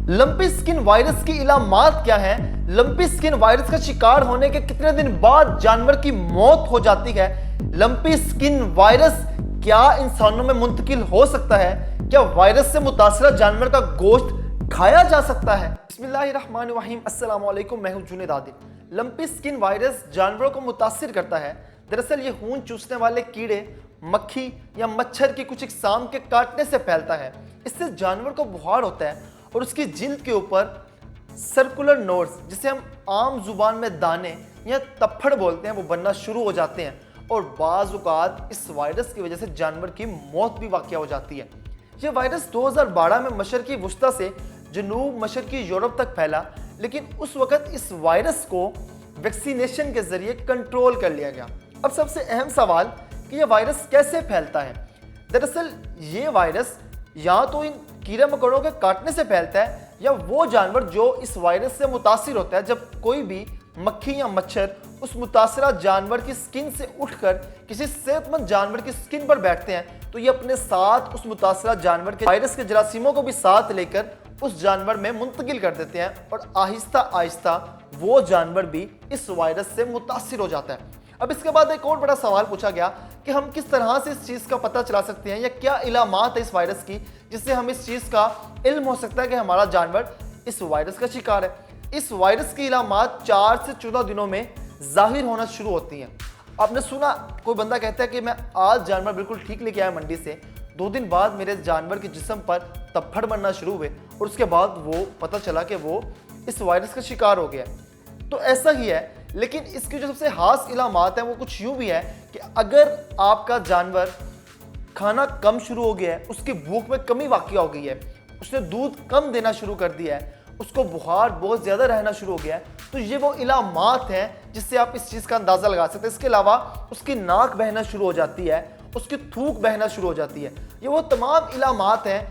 Lumpy skin virus की इलामात क्या हैं? लंपी स्किन वायरस का शिकार होने के कितने दिन बाद जानवर की मौत हो जाती है? लंपी स्किन वायरस क्या इंसानों में मुंतकिल हो सकता है? क्या वायरस से मुतासरा जानवर का गोश्त खाया जा सकता है? बिस्मिल्लाहिर्रहमानिर्रहीम, अस्सलाम वालेकुम, मैं हूं Junaid Adil. Lumpy skin virus जानवरों को मुतासिर करता है। दरअसल ये खून चूसने वाले कीड़े, मक्खी या मच्छर की कुछ इकसाम के काटने से फैलता है। इससे जानवर को बुखार होता है और उसकी जिल्द के ऊपर सर्कुलर नोड्स, जिसे हम आम जुबान में दाने या तप्पड़ बोलते हैं, वो बनना शुरू हो जाते हैं और बाज़ औक़ात इस वायरस की वजह से जानवर की मौत भी वाक़या हो जाती है। यह वायरस 2012 में मशरक़ी वुस्ता से जनूब मशरक़ी यूरोप तक फैला, लेकिन उस वक़्त इस वायरस को वैक्सीनेशन के ज़रिए कंट्रोल कर लिया गया। अब सबसे अहम सवाल कि यह वायरस कैसे फैलता है। दरअसल ये वायरस या तो इन कीड़े मकोड़ों के काटने से फैलता है या वो जानवर जो इस वायरस से मुतासिर होता है, जब कोई भी मक्खी या मच्छर उस मुतासरा जानवर की स्किन से उठकर किसी सेहतमंद जानवर की स्किन पर बैठते हैं, तो ये अपने साथ उस मुतासरा जानवर के वायरस के जरासीमों को भी साथ लेकर उस जानवर में मुंतकिल कर देते हैं और आहिस्ता आहिस्ता वो जानवर भी इस वायरस से मुतासिर हो जाता है। अब इसके बाद एक और बड़ा सवाल पूछा गया कि हम किस तरह से इस चीज़ का पता चला सकते हैं या क्या इलामात है इस वायरस की जिससे हम इस चीज़ का इल्म हो सकता है कि हमारा जानवर इस वायरस का शिकार है। इस वायरस की इलामात 4 से 14 दिनों में जाहिर होना शुरू होती हैं। आपने सुना, कोई बंदा कहता है कि मैं आज जानवर बिल्कुल ठीक लेके आया मंडी से, 2 दिन बाद मेरे जानवर के जिस्म पर तप्पड़ बनना शुरू हुए और उसके बाद वो पता चला कि वो इस वायरस का शिकार हो गया। तो ऐसा ही है, लेकिन इसकी जो सबसे खास इलामात है वो कुछ यूँ भी है कि अगर आपका जानवर खाना कम शुरू हो गया है, उसकी भूख में कमी वाक़या हो गई है, उसने दूध कम देना शुरू कर दिया है, उसको बुखार बहुत ज़्यादा रहना शुरू हो गया है, तो ये वो इलामात हैं जिससे आप इस चीज़ का अंदाज़ा लगा सकते हैं। इसके अलावा उसकी नाक बहना शुरू हो जाती है, उसकी थूक बहना शुरू हो जाती है। ये वो तमाम इलामात हैं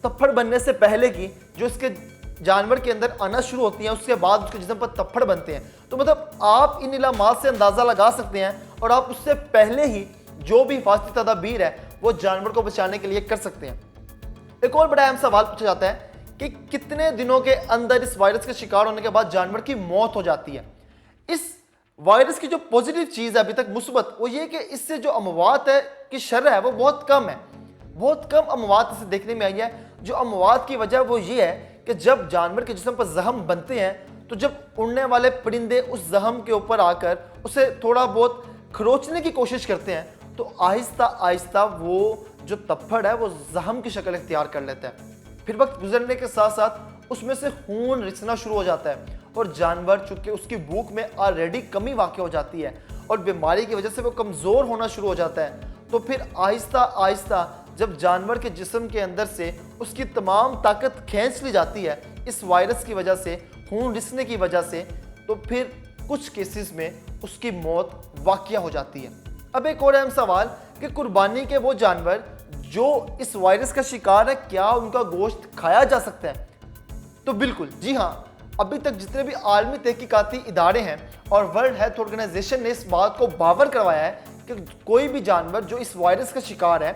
तप्पड़ बनने से पहले की जो इसके जानवर के अंदर आना शुरू होती हैं, उसके बाद उसके जिस्म पर तप्पड़ बनते हैं। तो मतलब आप इन इलामात से अंदाज़ा लगा सकते हैं और आप उससे पहले ही जो भी हिफाजती तदाबीर है वो जानवर को बचाने के लिए कर सकते हैं। एक और बड़ा अहम सवाल पूछा जाता है कि कितने दिनों के अंदर इस वायरस के शिकार होने के बाद जानवर की मौत हो जाती है। इस वायरस की जो पॉजिटिव चीज़ है अभी तक मुस्बत, वो ये कि इससे जो अमवात है की शरह है वो बहुत कम है। बहुत कम अमवात इसे देखने में आई है। जो अमवात की वजह वो ये है कि जब जानवर के जिस्म पर जख्म बनते हैं, तो जब उड़ने वाले परिंदे उस जख्म के ऊपर आकर उसे थोड़ा बहुत खरोचने की कोशिश करते हैं, तो आहिस्ता आहिस्ता वो जो तप्पड़ है वो जख्म की शक्ल इख्तियार कर लेता है। फिर वक्त गुजरने के साथ साथ उसमें से खून रिसना शुरू हो जाता है और जानवर, चूँकि उसकी भूख में ऑलरेडी कमी वाक़ हो जाती है और बीमारी की वजह से वो कमज़ोर होना शुरू हो जाता है, तो फिर आहिस्ता आहिस्ता जब जानवर के जिस्म के अंदर से उसकी तमाम ताकत खींच ली जाती है इस वायरस की वजह से, खून रिसने की वजह से, तो फिर कुछ केसेस में उसकी मौत वाक़या हो जाती है। अब एक और अहम सवाल कि कुर्बानी के वो जानवर जो इस वायरस का शिकार है, क्या उनका गोश्त खाया जा सकता है? तो बिल्कुल जी हाँ, अभी तक जितने भी आलमी तहकीकाती इदारे हैं और वर्ल्ड हेल्थ ऑर्गेनाइजेशन ने इस बात को बावर करवाया है कि कोई भी जानवर जो इस वायरस का शिकार है,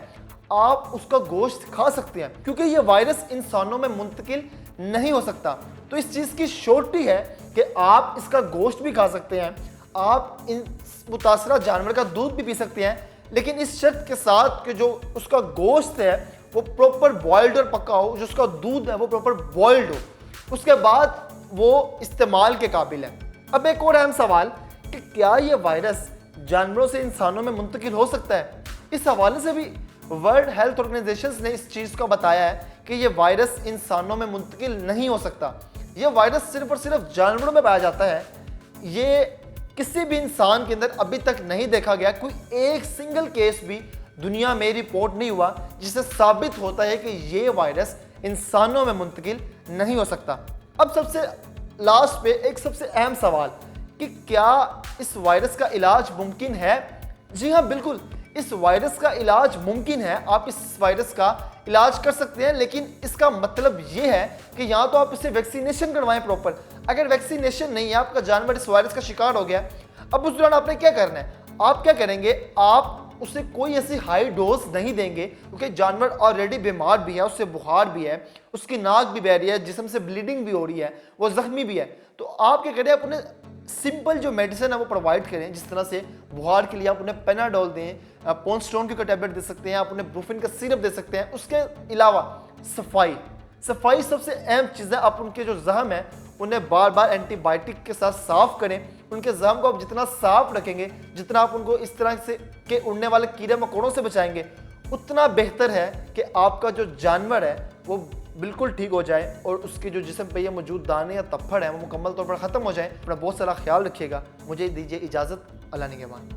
आप उसका गोश्त खा सकते हैं, क्योंकि ये वायरस इंसानों में मुंतकिल नहीं हो सकता। तो इस चीज़ की श्योरिटी है कि आप इसका गोश्त भी खा सकते हैं, आप इन मुतासरा जानवर का दूध भी पी सकते हैं, लेकिन इस शर्त के साथ कि जो उसका गोश्त है वो प्रॉपर बॉइल्ड और पका हो, जो उसका दूध है वो प्रॉपर बॉइल्ड हो, उसके बाद वो इस्तेमाल के काबिल है। अब एक और अहम सवाल कि क्या ये वायरस जानवरों से इंसानों में मुंतकिल हो सकता है? इस हवाले से भी वर्ल्ड हेल्थ ऑर्गेनाइजेशन ने इस चीज़ को बताया है कि ये वायरस इंसानों में मुंतकिल नहीं हो सकता। ये वायरस सिर्फ और सिर्फ जानवरों में पाया जाता है। ये किसी भी इंसान के अंदर अभी तक नहीं देखा गया, कोई एक सिंगल केस भी दुनिया में रिपोर्ट नहीं हुआ जिससे साबित होता है कि ये वायरस इंसानों में मुंतकिल नहीं हो सकता। अब सबसे लास्ट पे एक सबसे अहम सवाल कि क्या इस वायरस का इलाज मुमकिन है? जी हाँ, बिल्कुल, इस वायरस का इलाज मुमकिन है। आप इस वायरस का इलाज कर सकते हैं, लेकिन इसका मतलब ये है कि या तो आप इसे वैक्सीनेशन करवाएं प्रॉपर। अगर वैक्सीनेशन नहीं है, आपका जानवर इस वायरस का शिकार हो गया, अब उस दौरान आपने क्या करना है? आप क्या करेंगे? आप اسے کوئی ایسی ہائی ڈوز نہیں دیں گے کیونکہ جانور آلریڈی بیمار بھی ہے, اسے بخار بھی ہے, اس کی ناک بھی بہ رہی ہے, جسم سے بلیڈنگ بھی ہو رہی ہے, وہ زخمی بھی ہے. تو آپ کیا کریں, آپ انہیں سمپل جو میڈیسن ہے وہ پرووائڈ کریں. جس طرح سے بخار کے لیے آپ انہیں پیناڈول دیں, پون سٹون کی ٹیبلٹ دے سکتے ہیں, آپ انہیں بروفن کا سیرپ دے سکتے ہیں. اس کے علاوہ صفائی سب سے اہم چیز ہے. آپ ان کے جو زخم ہیں انہیں بار بار اینٹی بائیوٹک کے ساتھ صاف کریں. ان کے زخم کو آپ جتنا صاف رکھیں گے, جتنا آپ ان کو اس طرح سے کہ اڑنے والے کیڑے مکوڑوں سے بچائیں گے, اتنا بہتر ہے کہ آپ کا جو جانور ہے وہ بالکل ٹھیک ہو جائے اور اس کے جو جسم پہ یہ موجود دانے یا تپھڑ ہیں وہ مکمل طور پر ختم ہو جائیں. اپنا بہت سارا خیال رکھیے گا. مجھے دیجیے اجازت. اللہ نگہبان.